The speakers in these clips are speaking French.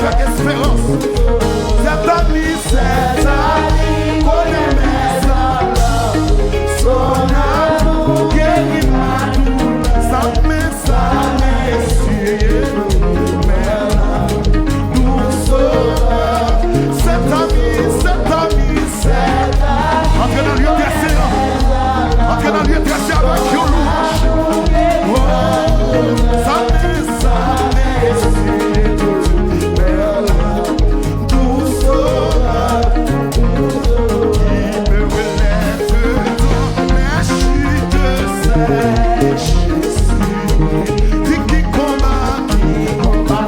avec espérance. Cette année, connaît mes allots. Son amour guérit ma douleur. Ça m'est sûr. Entrez dans le lieu tracé, entrez dans le lieu tracé avec your louange. Oh, ça m'est douceur, qui me relève dans mes chutes sèches. Dit qui combat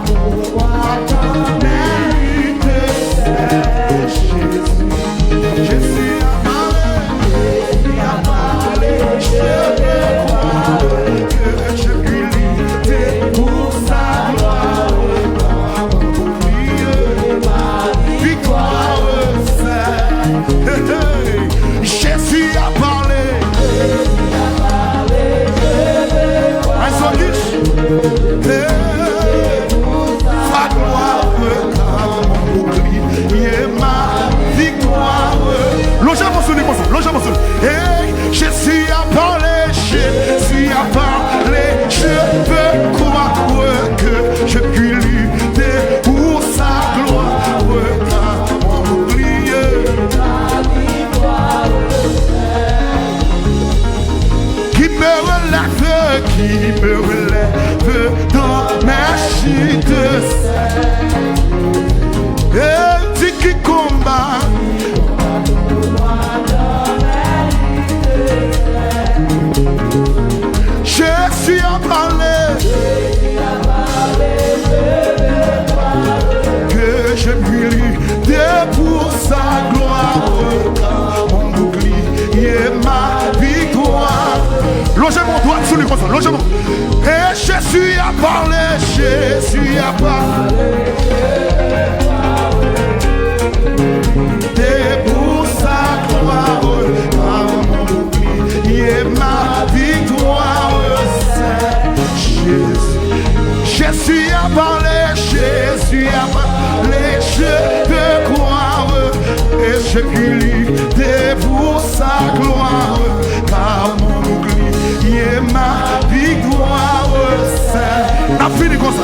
pour moi dans mes luttes sèches. Je suis je suis à parler, je veux croire que je puis lutter pour sa gloire, car mon oublié qui me relève dans mes chutes, et dit qui combat. Je suis à parler, que je puis lutter pour sa gloire, mon bouclier, ma victoire. Logez mon doigt sous le console, logez mon. Et je suis à parler, je suis à parler. Et pour sa gloire, mon bouclier, ma victoire. Je suis à parler, je peux croire, et je puis lutter pour sa gloire, car mon bouclier, ma victoire. N'a fini comme ça,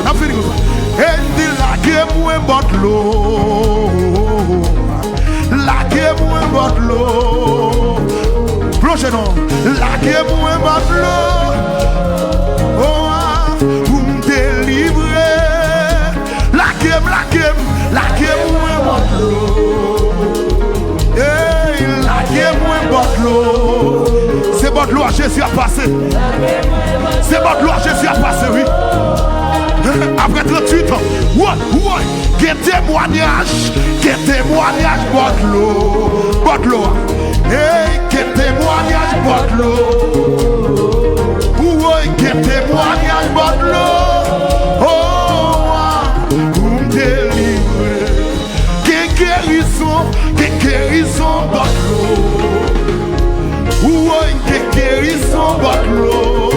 et dit la guerre moins botte l'eau, la guerre moins botte l'eau, plongez non, la guerre moins botte l'eau. Pour me délivrer, la gueule, moins botte l'eau. Hey, la gueule, moins botte l'eau. C'est botte l'eau à Jésus à passer. C'est botte l'eau à Jésus à passer, oui. Après 38 ans, ouais, quel témoignage, botte l'eau. Hey, quel témoignage, botte l'eau. Quel témoignage, botte l'eau. Oh, pour me délivrer. Quelle guérison, botte l'eau. Quelle guérison, botte l'eau.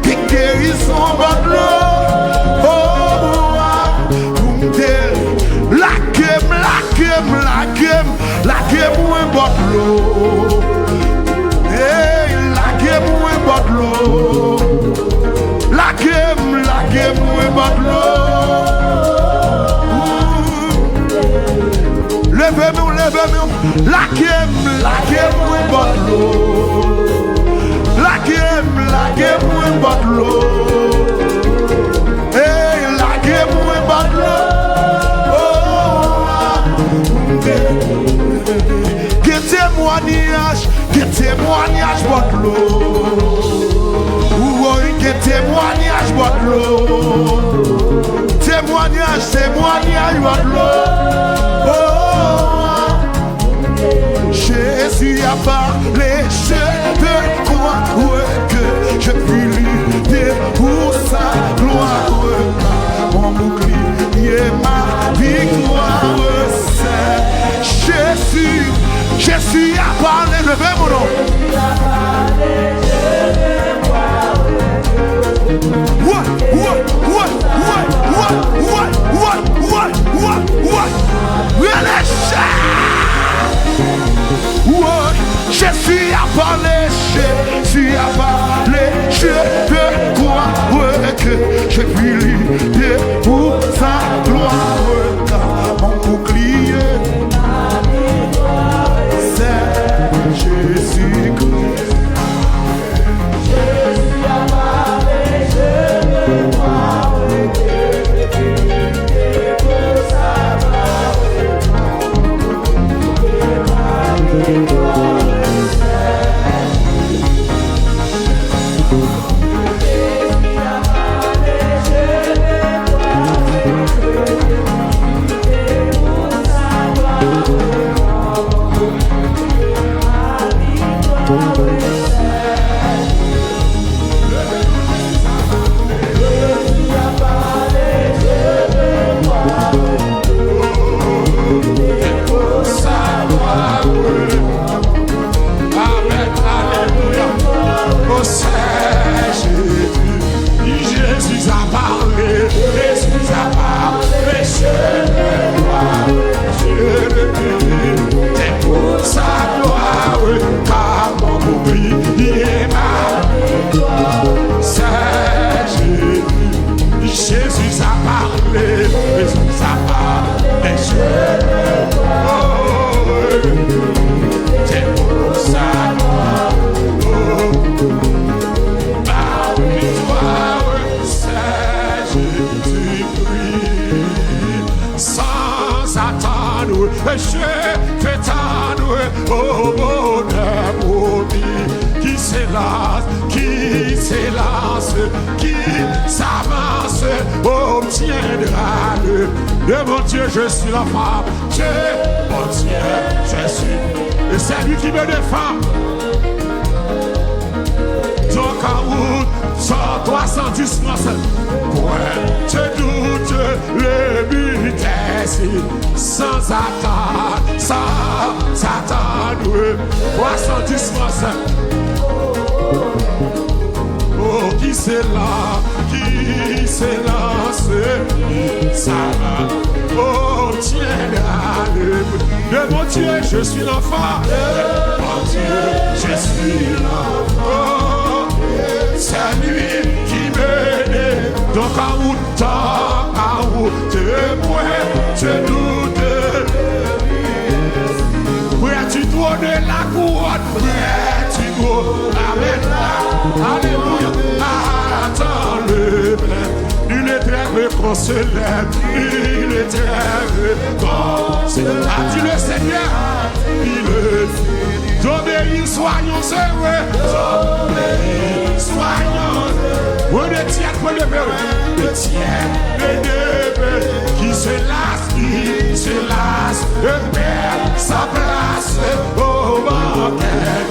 Quelle guérison, botte l'eau. Oh, pour me délivrer. La gueule, moins botte l'eau. Moins botte l'eau. La game, moins botte l'eau. Levez-nous. La game, moins botte l'eau. La game, moins botte l'eau. Hey, la game, moins botte l'eau. Quel témoignage, botte l'eau. Quel témoignage, botte l'eau. Témoignage, botte l'eau. Oh, Jésus a parlé, je peux croire que je puis lutter pour sa gloire. Mon bouclier, ma victoire, c'est Jésus a parlé, levez mon nom. What? Jésus a parlé, Jésus a parlé, je peux croire que je puis lutter pour sa gloire, mon bouclier, c'est Jésus-Christ. Jésus a parlé, je peux croire que je puis lutter pour sa gloire, mon bouclier. Je fais t'annouer au bonheur promis qui s'élance, qui s'avance, obtiendra le de mon Dieu, je suis l'enfant, mon Dieu, je suis, et c'est lui qui me défend. Donc en route, 310 point, je doute le but est sans attendre, sans attendre, 310 oh, qui s'élance, ça va, oh, tiendra de mon Dieu, je suis l'enfant, mon Dieu, je suis l'enfant, c'est lui qui m'aide, donc en route, moi, je doute, tu dois de la couronne, tu dois, amen, alléluia, attends le plein, il est très consolé, il est très consolé, as-tu le Seigneur, il est d'obéir, soyons heureux, soyons heureux, de tiers, de tiers, qui se lasse, de perdre sa place au banquet,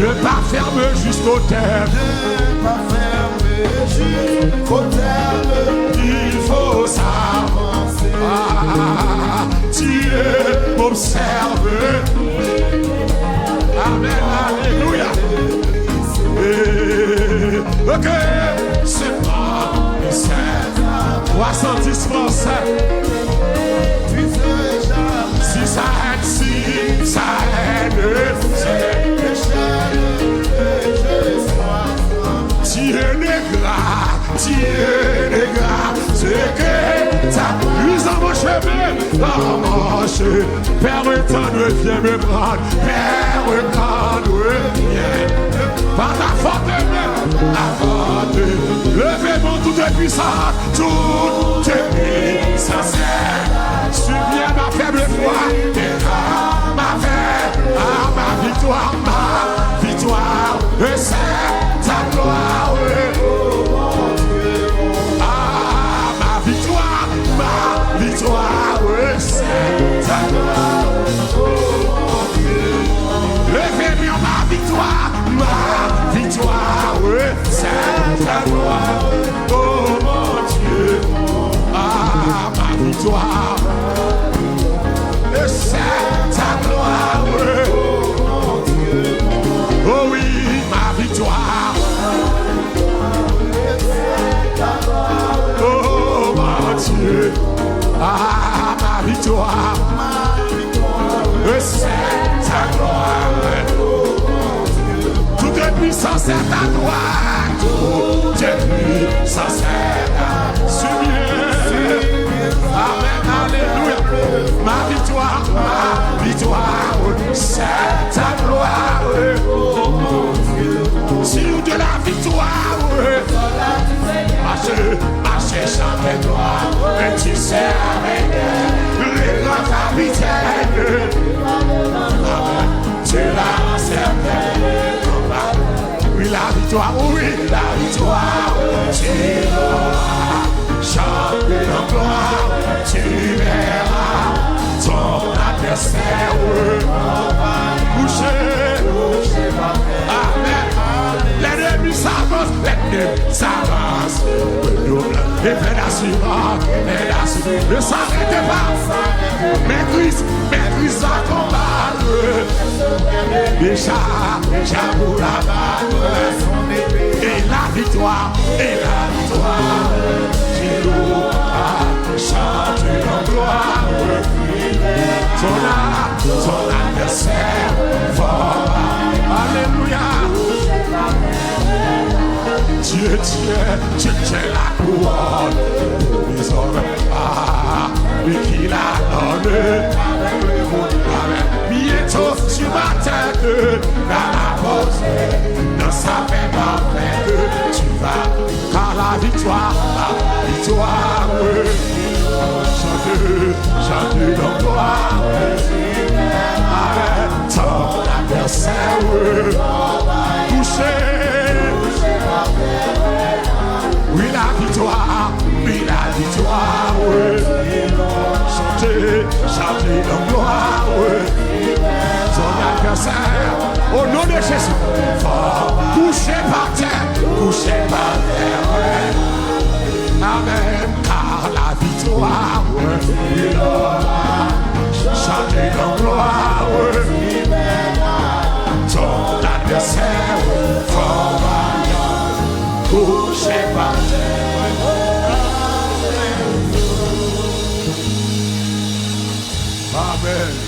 ne pas fermer jusqu'au terme, il faut s'avancer, Dieu m'observe, amen, alléluia, ok, c'est pas, c'est 310 français. Si ça aide, Dieu n'est grave, c'est que ça plus dans mon chemin, permettant de viens me prendre, viens, par ta forte main, levez-moi toute puissance, subviens ma faible foi, ma victoire, c'est ta gloire, ma victoire, c'est ta gloire, levez-moi ma victoire, c'est ta gloire, oh mon Dieu, ma victoire, c'est ta gloire, oh oui, ma victoire, oh mon Dieu, ma victoire, c'est ta gloire. Toute puissance est à toi, toute puissance est à subir. Amen, alléluia. Ma victoire, c'est ta gloire. Si nous de la victoire, marchez sans tes gloires, et tu sais avec les grands capitaines. Amen, tu l'as certain. Oui, la victoire, tu l'auras. Chante en gloire, tu verras ton adversaire coucher. Amen. L'ennemi s'avance, et plein d'assurance, ne s'arrêtez pas. Mais Christ va combattre. Déjà, j'avoue la balle. Et la victoire, tu l'auras. Chante en gloire. Ton adversaire fort. Alléluia. Dieu tient la couronne. Les hommes, lui qui l'a donné. Amen. Bientôt sur ma tête, dans la pose, dans sa main parfaite, tu vas, car la victoire, chante dans gloire. Amen. Ton adversaire, couché. Oui, la victoire, chantez dans gloire, son adversaire, au nom de Jésus, couché par terre, amen, car la victoire, chantez dans gloire, son adversaire, fort vaillant, couché par terre. Amen.